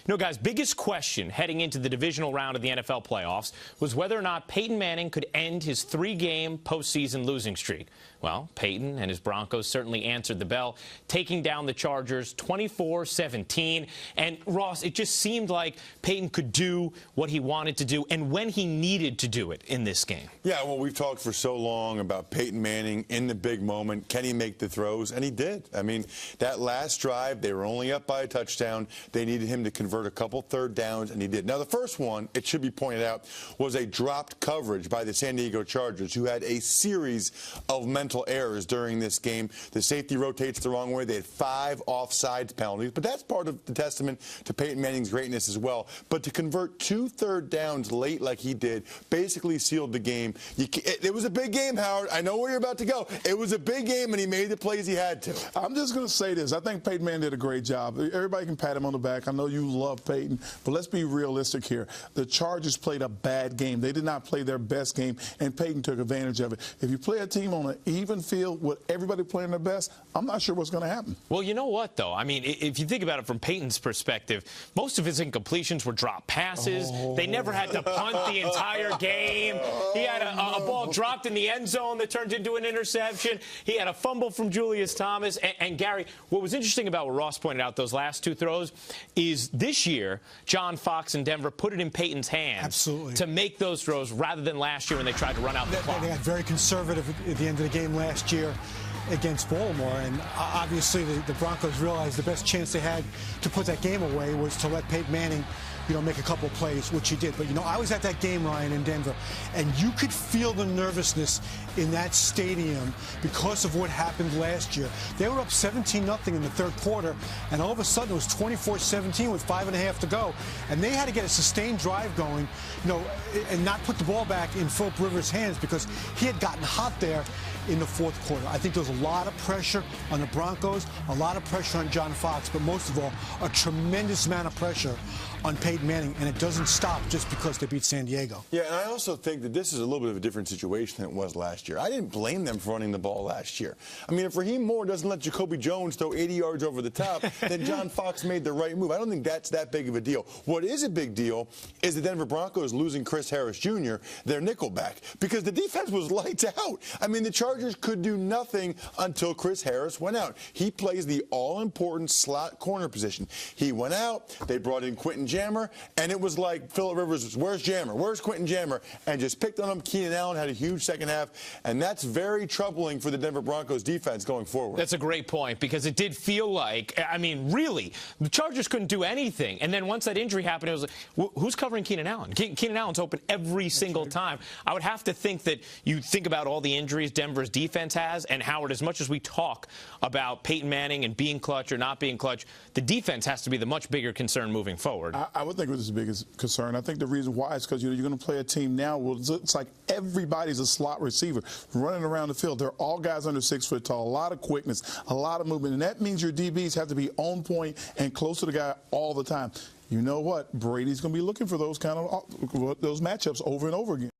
You know, guys, biggest question heading into the divisional round of the NFL playoffs was whether or not Peyton Manning could end his 3-game postseason losing streak. Well, Peyton and his Broncos certainly answered the bell, taking down the Chargers 24-17. And, Ross, it just seemed like Peyton could do what he wanted to do and when he needed to do it in this game. Yeah, well, we've talked for so long about Peyton Manning in the big moment. Can he make the throws? And he did. I mean, that last drive, they were only up by a touchdown. They needed him to convert a couple third downs, and he did. Now, the first one, it should be pointed out, was a dropped coverage by the San Diego Chargers, who had a series of mental errors during this game. The safety rotates the wrong way. They had 5 offsides penalties, but that's part of the testament to Peyton Manning's greatness as well. But to convert 2 third downs late like he did basically sealed the game. It was a big game, Howard. I know where you're about to go. It was a big game, and he made the plays he had to. I'm just going to say this. I think Peyton Manning did a great job. Everybody can pat him on the back. I know you love Peyton, but let's be realistic here. The Chargers played a bad game. They did not play their best game, and Peyton took advantage of it. If you play a team on an even field with everybody playing their best, I'm not sure what's going to happen. Well, you know what, though? I mean, if you think about it from Peyton's perspective, most of his incompletions were drop passes. They never had to punt the entire game. He had a ball dropped in the end zone that turned into an interception. He had a fumble from Julius Thomas. And Gary, what was interesting about what Ross pointed out, those last 2 throws, is this year, John Fox and Denver put it in Peyton's hands to make those throws rather than last year when they tried to run out the clock. They got very conservative at the end of the game last year against Baltimore, and obviously the Broncos realized the best chance they had to put that game away was to let Peyton Manning, make a couple of plays, which he did. But, I was at that game, Ryan, in Denver, and you could feel the nervousness in that stadium because of what happened last year. They were up 17-0 in the third quarter, and all of a sudden it was 24-17 with 5.5 to go. And they had to get a sustained drive going, and not put the ball back in Philip Rivers' hands because he had gotten hot there in the fourth quarter. I think there was a lot of pressure on the Broncos, a lot of pressure on John Fox, but most of all, a tremendous amount of pressure on Peyton Manning, and it doesn't stop just because they beat San Diego. Yeah, and I also think that this is a little bit of a different situation than it was last year. I didn't blame them for running the ball last year. I mean, if Raheem Moore doesn't let Jacoby Jones throw 80 yards over the top, then John Fox made the right move. I don't think that's that big of a deal. What is a big deal is the Denver Broncos losing Chris Harris Jr., their nickelback, because the defense was lights out. I mean, the Chargers could do nothing until Chris Harris went out. He plays the all-important slot corner position. He went out. They brought in Quentin Jammer, and it was like Philip Rivers, where's Jammer? Where's Quentin Jammer? And just picked on him. Keenan Allen had a huge second half, and that's very troubling for the Denver Broncos defense going forward. That's a great point, because it did feel like, I mean, really, the Chargers couldn't do anything. And then once that injury happened, it was like, who's covering Keenan Allen? Keenan Allen's open every single time. I would have to think that you think about all the injuries Denver's defense has, and Howard, as much as we talk about Peyton Manning and being clutch or not being clutch, the defense has to be the much bigger concern moving forward. I would think it was the biggest concern. I think the reason why is because you're going to play a team now where it's like everybody's a slot receiver running around the field. They're all guys under 6 foot tall, a lot of quickness, a lot of movement, and that means your DBs have to be on point and close to the guy all the time. You know what? Brady's going to be looking for those kind of those matchups over and over again.